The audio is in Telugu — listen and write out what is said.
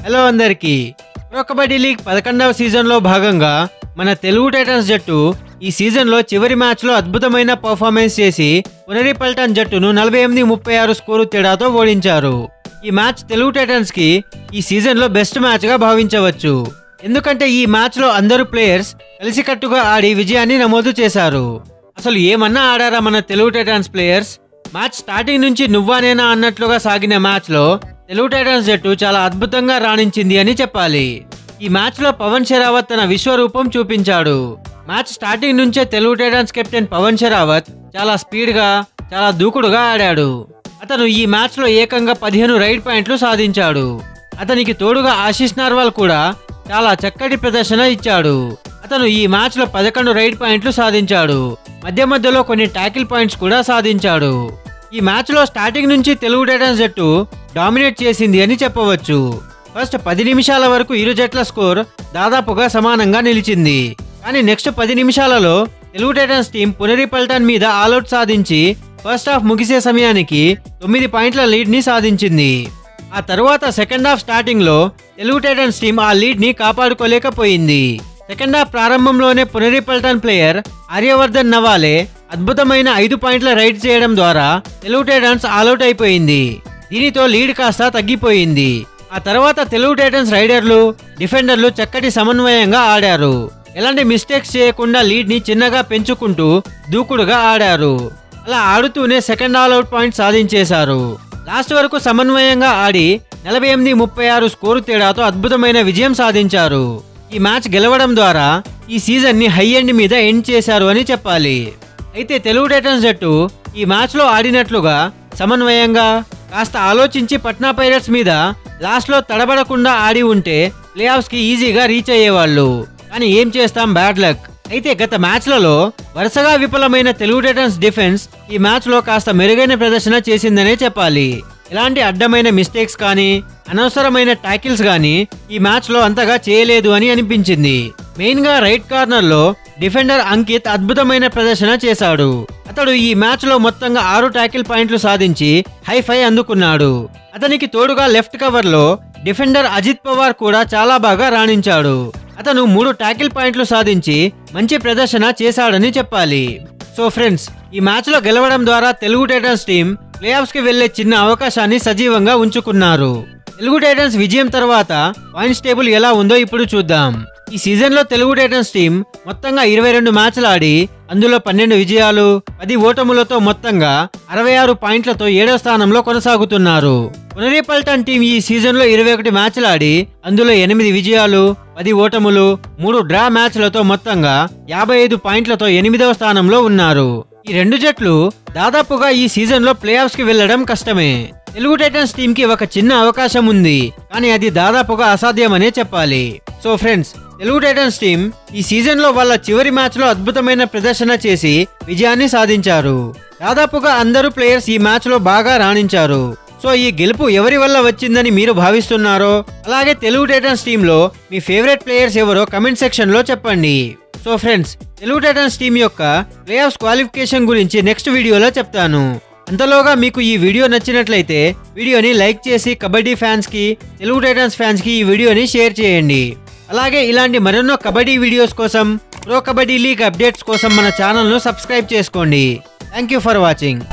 హలో అందరికీ. ప్రో కబడ్డీ లీగ్ 11వ సీజన్లో భాగంగా మన తెలుగు టైటన్స్ జట్టు ఈ సీజన్లో చివరి మ్యాచ్లో అద్భుతమైన పర్ఫార్మెన్స్ చేసి పునరి పల్టన్ జట్టును 48-36 స్కోరు తేడాతో ఓడించారు. ఈ మ్యాచ్ తెలుగు టైటన్స్కి ఈ సీజన్లో బెస్ట్ మ్యాచ్గా భావించవచ్చు. ఎందుకంటే ఈ మ్యాచ్లో అందరూ ప్లేయర్స్ కలిసికట్టుగా ఆడి విజయాన్ని నమోదు చేశారు. అసలు ఏమన్నా ఆడారా మన Telugu Titans players? Match starting నుంచి నువ్వా నేనా అన్నట్లుగా సాగిన మ్యాచ్లో తెలుగు టైటన్స్ జట్టు చాలా అద్భుతంగా రాణించింది అని చెప్పాలి. ఈ మ్యాచ్లో పవన్ షెరావత్ తన విశ్వరూపం చూపించాడు. మ్యాచ్ స్టార్టింగ్ నుంచే తెలుగు టైటన్స్ కెప్టెన్ పవన్ షెరావత్ చాలా స్పీడ్గా చాలా దూకుడుగా ఆడాడు. అతను ఈ మ్యాచ్లో ఏకంగా 15 రైడ్ పాయింట్లు సాధించాడు. అతనికి తోడుగా ఆశీష్ నార్వాల్ కూడా చాలా చక్కటి ప్రదర్శన ఇచ్చాడు. అతను ఈ మ్యాచ్లో 11 రైడ్ పాయింట్లు సాధించాడు. మధ్య మధ్యలో కొన్ని ట్యాకిల్ పాయింట్స్ కూడా సాధించాడు. ఈ మ్యాచ్లో స్టార్టింగ్ నుంచి తెలుగు టైటన్స్ జట్టు డామినేట్ చేసింది అని చెప్పవచ్చు. ఫస్ట్ 10 నిమిషాల వరకు ఇరు జట్ల స్కోర్ దాదాపుగా సమానంగా నిలిచింది. కానీ నెక్స్ట్ 10 నిమిషాలలో తెలుగు టైటన్స్ టీం పునరి పల్టన్ మీద ఆల్అౌట్ సాధించి ఫస్ట్ హాఫ్ ముగిసే సమయానికి 9 పాయింట్ల లీడ్ ని సాధించింది. ఆ తర్వాత సెకండ్ హాఫ్ స్టార్టింగ్ లో తెలుగు టైటన్స్ టీం ఆ లీడ్ ని కాపాడుకోలేకపోయింది. సెకండ్ హాఫ్ ప్రారంభంలోనే పునరి పల్టన్ ప్లేయర్ ఆర్యవర్ధన్ నవాలే అద్భుతమైన 5 పాయింట్ల రైడ్ చేయడం ద్వారా తెలుగు టైటన్స్ ఆల్అౌట్ అయిపోయింది. దీనితో లీడ్ కాస్త తగ్గిపోయింది. ఆ తర్వాత తెలుగు టైటన్స్ రైడర్లు డిఫెండర్లు చక్కటి సమన్వయంగా ఆడారు. ఎలాంటి మిస్టేక్స్ చేయకుండా లీడ్ ని చిన్నగా పెంచుకుంటూ దూకుడుగా ఆడారు. అలా ఆడుతూనే సెకండ్ ఆల్అౌట్ పాయింట్ సాధించేశారు. లాస్ట్ వరకు సమన్వయంగా ఆడి 48-36 స్కోరు తేడాతో అద్భుతమైన విజయం సాధించారు. ఈ మ్యాచ్ గెలవడం ద్వారా ఈ సీజన్ ని హై ఎండ్ మీద ఎండ్ చేశారు అని చెప్పాలి. అయితే తెలుగు టైటన్స్ జట్టు ఈ మ్యాచ్ లో ఆడినట్లుగా సమన్వయంగా కాస్త ఆలోచించి పట్నా పైరట్స్ మీద లాస్ట్ లో తడబడకుండా ఆడి ఉంటే ప్లే ఆఫ్స్ కి ఈజీగా రీచ్ అయ్యేవాళ్ళు. కానీ ఏం చేస్తాం, బ్యాడ్ లక్. అయితే గత మ్యాచ్లలో వరుసగా విఫలమైన తెలుగు టైటన్స్ డిఫెన్స్ ఈ మ్యాచ్ లో కాస్త మెరుగైన ప్రదర్శన చేసిందనే చెప్పాలి. ఎలాంటి అడ్డమైన మిస్టేక్స్ కానీ అనవసరమైన టాకిల్స్ కానీ ఈ మ్యాచ్ లో అంతగా చేయలేదు అని అనిపించింది. మెయిన్ గా రైట్ కార్నర్ లో డిఫెండర్ అంకిత్ అద్భుతమైన ప్రదర్శన చేశాడు. అతడు ఈ మ్యాచ్ లో మొత్తంగా 6 టాకిల్ పాయింట్లు సాధించి హై-ఫై అందుకున్నాడు. అతనికి తోడుగా లెఫ్ట్ కవర్ లో డిఫెండర్ అజిత్ పవార్ కూడా చాలా బాగా రాణించాడు. అతను 3 టాకిల్ పాయింట్లు సాధించి మంచి ప్రదర్శన చేశాడని చెప్పాలి. సో ఫ్రెండ్స్, ఈ మ్యాచ్ లో గెలవడం ద్వారా Telugu Titans team play offs కి వెళ్లే చిన్న అవకాశాన్ని సజీవంగా ఉంచుకున్నారు. తెలుగు టైటన్స్ విజయం తర్వాత పాయింట్స్ టేబుల్ ఎలా ఉందో ఇప్పుడు చూద్దాం. ఈ సీజన్ లో తెలుగు టైటన్స్ టీం మొత్తంగా 22 మ్యాచ్లు ఆడి అందులో 12 విజయాలు 10 ఓటములతో మొత్తంగా 66 పాయింట్లతో 7వ స్థానంలో కొనసాగుతున్నారు. పునరి పల్టన్ టీం ఈ సీజన్ లో 21 మ్యాచ్లు ఆడి అందులో 8 విజయాలు 10 ఓటములు 3 డ్రా మ్యాచ్లతో మొత్తంగా 55 పాయింట్లతో 8వ స్థానంలో ఉన్నారు. ఈ రెండు జట్లు దాదాపుగా ఈ సీజన్ లో ప్లే ఆఫ్స్ కి వెళ్లడం కష్టమే. తెలుగు టైటన్స్ టీం కి ఒక చిన్న అవకాశం ఉంది, కానీ అది దాదాపుగా అసాధ్యమనే చెప్పాలి. So friends, Telugu Titans team ఈ సీజన్ లో వాళ్ళ చివరి మ్యాచ్ లో అద్భుతమైన ప్రదర్శన చేసి విజయాన్ని సాధించారు. దాదాపుగా అందరూ ప్లేయర్స్ ఈ మ్యాచ్ లో బాగా రాణించారు. సో ఈ గెలుపు ఎవరి వల్ల వచ్చిందని మీరు భావిస్తున్నారో, అలాగే తెలుగు టైటన్స్ టీమ్ లో మీ ఫేవరెట్ ప్లేయర్స్ ఎవరో కమెంట్ సెక్షన్ లో చెప్పండి. So friends, Telugu Titans team యొక్క ప్లే ఆఫ్స్ క్వాలిఫికేషన్ గురించి నెక్స్ట్ వీడియోలో చెప్తాను. అంతలోగా మీకు ఈ వీడియో నచ్చినట్లయితే వీడియోని లైక్ చేసి కబడ్డీ ఫ్యాన్స్ కి తెలుగు టైటన్స్ ఫ్యాన్స్ కి ఈ వీడియోని షేర్ చేయండి. అలాగే ఇలాంటి మరెన్నో కబడ్డీ వీడియోస్ కోసం, ప్రో కబడ్డీ లీగ్ అప్డేట్స్ కోసం మన ఛానల్ను సబ్స్క్రైబ్ చేసుకోండి. Thank you for watching.